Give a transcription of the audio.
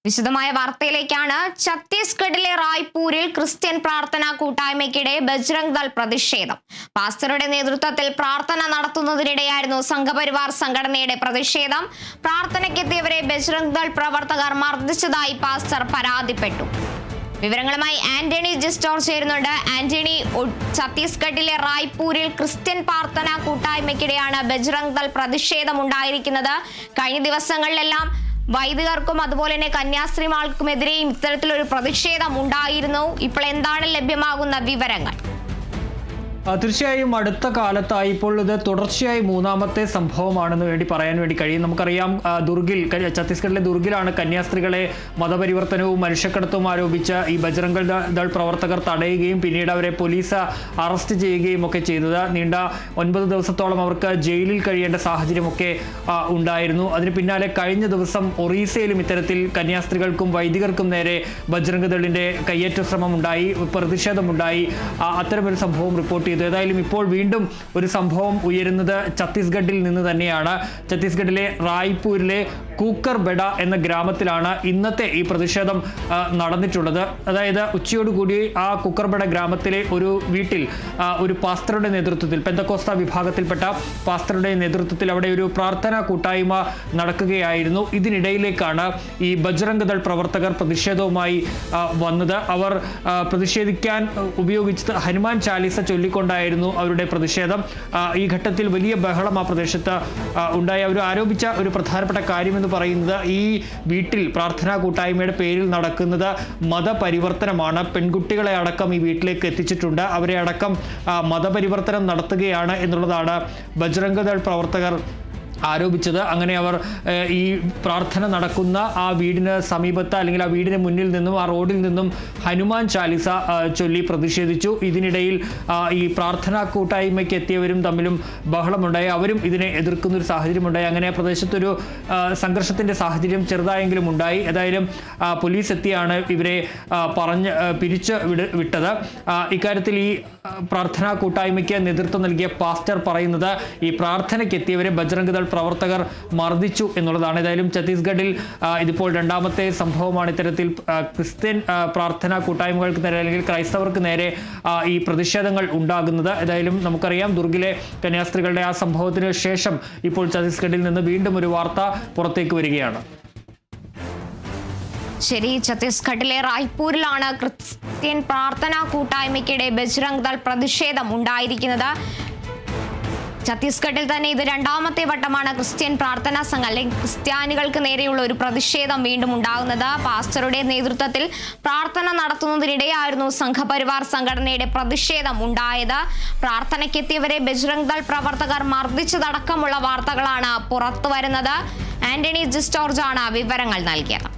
വിശദമായ വാർത്തയിലേക്കാണ്. ഛത്തീസ്ഗഡിലെ റായ്പൂരിൽ ക്രിസ്ത്യൻ പ്രാർത്ഥനാ കൂട്ടായ്മയ്ക്കിടെ ബജ്രംഗ് ദൾ പ്രതിഷേധം. പാസ്റ്ററുടെ നേതൃത്വത്തിൽ പ്രാർത്ഥന നടത്തുന്നതിനിടെയായിരുന്നു സംഘപരിവാർ സംഘടനയുടെ പ്രതിഷേധം. പ്രാർത്ഥനയ്ക്കെത്തിയവരെ ബജ്രംഗ് ദൾ പ്രവർത്തകർ മർദ്ദിച്ചതായി പാസ്റ്റർ പരാതിപ്പെട്ടു. വിവരങ്ങളുമായി ആന്റണി ജിസ്റ്റോർ ചേരുന്നുണ്ട്. ആന്റണി, ഛത്തീസ്ഗഡിലെ റായ്പൂരിൽ ക്രിസ്ത്യൻ പ്രാർത്ഥനാ കൂട്ടായ്മയ്ക്കിടെയാണ് ബജ്രംഗ് ദൾ പ്രതിഷേധം ഉണ്ടായിരിക്കുന്നത്. കഴിഞ്ഞ ദിവസങ്ങളിലെല്ലാം വൈദികർക്കും അതുപോലെ തന്നെ കന്യാസ്ത്രീമാർക്കുമെതിരെയും ഇത്തരത്തിലൊരു പ്രതിഷേധം ഉണ്ടായിരുന്നു. ഇപ്പോൾ എന്താണ് ലഭ്യമാകുന്ന വിവരങ്ങൾ? തീർച്ചയായും അടുത്ത കാലത്തായി ഇപ്പോൾ ഇത് തുടർച്ചയായി മൂന്നാമത്തെ സംഭവമാണെന്ന് പറയാൻ വേണ്ടി കഴിയും. നമുക്കറിയാം, ദുർഗിൽ, ഛത്തീസ്ഗഡിലെ ദുർഗിലാണ് കന്യാസ്ത്രീകളെ മതപരിവർത്തനവും മനുഷ്യക്കടത്തും ആരോപിച്ച് ഈ ബജ്രംഗ് ദൾ പ്രവർത്തകർ തടയുകയും പിന്നീട് അവരെ പോലീസ് അറസ്റ്റ് ചെയ്യുകയും ഒക്കെ ചെയ്തത്. നീണ്ട 9 ദിവസത്തോളം അവർക്ക് ജയിലിൽ കഴിയേണ്ട സാഹചര്യമൊക്കെ ഉണ്ടായിരുന്നു. അതിന് പിന്നാലെ കഴിഞ്ഞ ദിവസം ഒറീസയിലും ഇത്തരത്തിൽ കന്യാസ്ത്രീകൾക്കും വൈദികർക്കും നേരെ ബജ്രംഗ് ദളിന്റെ കയ്യേറ്റ ശ്രമമുണ്ടായി, പ്രതിഷേധമുണ്ടായി. അത്തരമൊരു സംഭവം റിപ്പോർട്ട് ചെയ്തു. ഏതായാലും ഇപ്പോൾ വീണ്ടും ഒരു സംഭവം ഉയരുന്നത് ഛത്തീസ്ഗഡിൽ നിന്ന് തന്നെയാണ്. ഛത്തീസ്ഗഡിലെ റായ്പൂരിലെ കൂക്കർബെഡ എന്ന ഗ്രാമത്തിലാണ് ഇന്നത്തെ ഈ പ്രതിഷേധം നടന്നിട്ടുള്ളത്. അതായത് ഉച്ചയോടുകൂടി ആ കൂക്കർബെഡ ഗ്രാമത്തിലെ ഒരു വീട്ടിൽ ഒരു പാസ്റ്ററുടെ നേതൃത്വത്തിൽ, പെന്തക്കോസ്ത വിഭാഗത്തിൽപ്പെട്ട പാസ്റ്ററുടെ നേതൃത്വത്തിൽ അവിടെ ഒരു പ്രാർത്ഥനാ കൂട്ടായ്മ നടക്കുകയായിരുന്നു. ഇതിനിടയിലേക്കാണ് ഈ ബജ്രംഗ് ദൾ പ്രവർത്തകർ പ്രതിഷേധവുമായി വന്നത്. അവർ പ്രതിഷേധിക്കാൻ ഉപയോഗിച്ചത് ഹനുമാൻ ചാലീസ ചൊല്ലിക്കൊണ്ടായിരുന്നു അവരുടെ പ്രതിഷേധം. ഈ ഘട്ടത്തിൽ വലിയ ബഹളം ആ പ്രദേശത്ത് ഉണ്ടായി. അവർ ആരോപിച്ച ഒരു പ്രധാനപ്പെട്ട കാര്യമെന്ന് പറയുന്നത് ഈ വീട്ടിൽ പ്രാർത്ഥനാ കൂട്ടായ്മയുടെ പേരിൽ നടക്കുന്നത് മതപരിവർത്തനമാണ്. പെൺകുട്ടികളെ അടക്കം ഈ വീട്ടിലേക്ക് എത്തിച്ചിട്ടുണ്ട്. അവരെ അടക്കം മതപരിവർത്തനം നടത്തുകയാണ് എന്നുള്ളതാണ് ബജ്രംഗ് ദൾ പ്രവർത്തകർ ആരോപിച്ചത്. അങ്ങനെ അവർ ഈ പ്രാർത്ഥന നടക്കുന്ന ആ വീടിന് സമീപത്ത്, അല്ലെങ്കിൽ ആ വീടിന് മുന്നിൽ നിന്നും ആ റോഡിൽ നിന്നും ഹനുമാൻ ചാലിസ ചൊല്ലി പ്രതിഷേധിച്ചു. ഇതിനിടയിൽ ഈ പ്രാർത്ഥനാ കൂട്ടായ്മയ്ക്ക് എത്തിയവരും തമ്മിലും ബഹളമുണ്ടായി. അവരും ഇതിനെ എതിർക്കുന്ന ഒരു സാഹചര്യമുണ്ടായി. അങ്ങനെ പ്രദേശത്തൊരു സംഘർഷത്തിൻ്റെ സാഹചര്യം ചെറുതായെങ്കിലും ഉണ്ടായി. ഏതായാലും പോലീസ് എത്തിയാണ് ഇവരെ പിരിച്ച് വിട്ടത്. ഇക്കാര്യത്തിൽ ഈ പ്രാർത്ഥനാ കൂട്ടായ്മയ്ക്ക് നേതൃത്വം നൽകിയ പാസ്റ്റർ പറയുന്നത് ഈ പ്രാർത്ഥനയ്ക്ക് എത്തിയവരെ ബജ്രംഗ് ദൾ പ്രവർത്തകർ മർദ്ദിച്ചു എന്നുള്ളതാണ്. ഏതായാലും ഛത്തീസ്ഗഡിൽ ഇതിപ്പോൾ രണ്ടാമത്തെ സംഭവമാണ് ഇത്തരത്തിൽ ക്രിസ്ത്യൻ പ്രാർത്ഥനാ കൂട്ടായ്മകൾക്ക് നേരെ, അല്ലെങ്കിൽ ക്രൈസ്തവർക്ക് നേരെ ഈ പ്രതിഷേധങ്ങൾ ഉണ്ടാകുന്നത്. ഏതായാലും നമുക്കറിയാം, ദുർഗിലെ കന്യാസ്ത്രീകളുടെ ആ സംഭവത്തിന് ശേഷം ഇപ്പോൾ ഛത്തീസ്ഗഡിൽ നിന്ന് വീണ്ടും ഒരു വാർത്ത പുറത്തേക്ക് വരികയാണ്. ശരി, ഛത്തീസ്ഗഡിലെ റായ്പൂരിലാണ് ക്രിസ്ത്യൻ പ്രാർത്ഥനാ കൂട്ടായ്മയ്ക്കിടെ ബജ്രംഗ് ദൾ പ്രതിഷേധം ഉണ്ടായിരിക്കുന്നത്. ഛത്തീസ്ഗഡിൽ തന്നെ ഇത് രണ്ടാമത്തെ വട്ടമാണ് ക്രിസ്ത്യൻ പ്രാർത്ഥനാ സംഘം അല്ലെങ്കിൽ ക്രിസ്ത്യാനികൾക്ക് നേരെയുള്ള ഒരു പ്രതിഷേധം വീണ്ടും ഉണ്ടാകുന്നത്. പാസ്റ്ററുടെ നേതൃത്വത്തിൽ പ്രാർത്ഥന നടത്തുന്നതിനിടെയായിരുന്നു സംഘപരിവാർ സംഘടനയുടെ പ്രതിഷേധം ഉണ്ടായത്. പ്രാർത്ഥനയ്ക്കെത്തിയവരെ ബജ്രംഗ് ദൾ പ്രവർത്തകർ മർദ്ദിച്ചതടക്കമുള്ള വാർത്തകളാണ് പുറത്തു വരുന്നത്. ആന്റണി ജിസ്റ്റോർജാണ് വിവരങ്ങൾ നൽകിയത്.